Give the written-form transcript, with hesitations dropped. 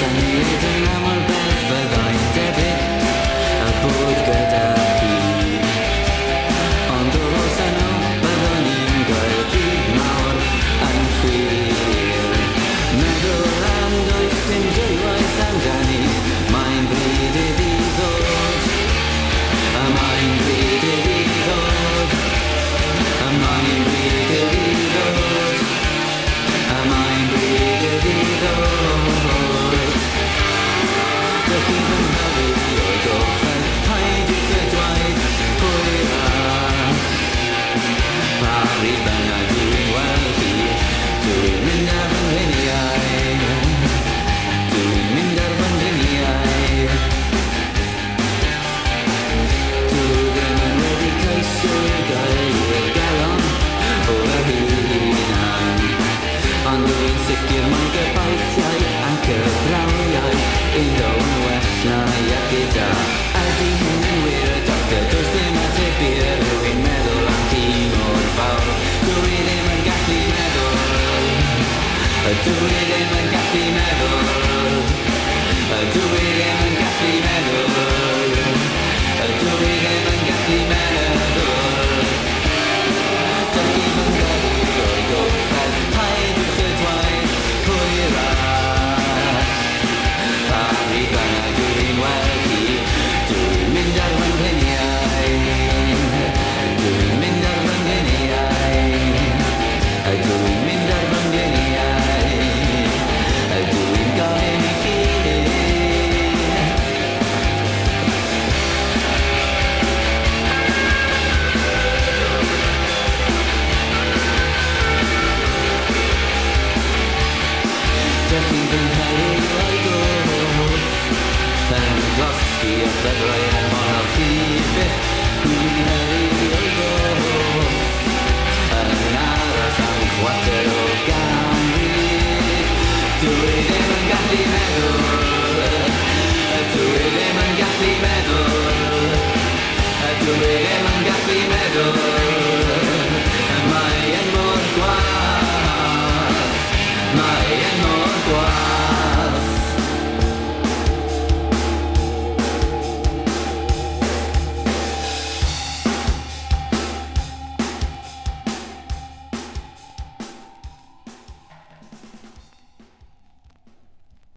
syniad yn aml beth fyddai'n debyg a bod gyda chi. Ond os yno byddwn ni'n gweld byd mawr yn ffyr. Meddwl am does dim dwywaith amdani, mae'n bryd iddi ddod. A mae'n bryd iddi ddod. A mae'n bryd iddi ddod. A mae'n bryd iddi ddod. Dych chi fy nghyrru o'i gof yn paid i'ch gydwaith hwyrach. Pa bryd bynnag dwi'n weld chi, dwi'n mynd ar fy ngliniau. Dwi'n mynd ar fy ngliniau. Dwi ddim yn wedi ceisio gael i'r galon o fy hunan. Ond dwi'n sicr mae gobeithiau ac y brawniau iddo yn well na gyda. Ydy hyn yn wir y doctor, does dim ateb i'r rwy'n meddwl am chi mor fawr. Dwi ddim yn gallu meddwl. Dwi ddim yn gallu meddwl. Dwi ddim yn gallu meddwl. Dwi ddim yn gallu meddwl. Dych chi fy nghyrru o'i gof yn paid i'ch gydwaith hwyrach. Pa bryd bynnag dwi'n weld chi, dwi'n mynd ar fy ngliniau. Dwi'n mynd ar fy ngliniau. Dwi'n mynd ar fy ngliniau. Dwi'n gofyn i chi. Dych chi fy nghyrru o'i gof yn glosgi o llyfrau yn mor chi byth. Dwi'n nghyrru o'i gof yn aros am chwarter o ganrif. Dwi ddim yn gallu meddwl. Dwi ddim yn gallu meddwl. Dwi ddim yn gallu meddwl.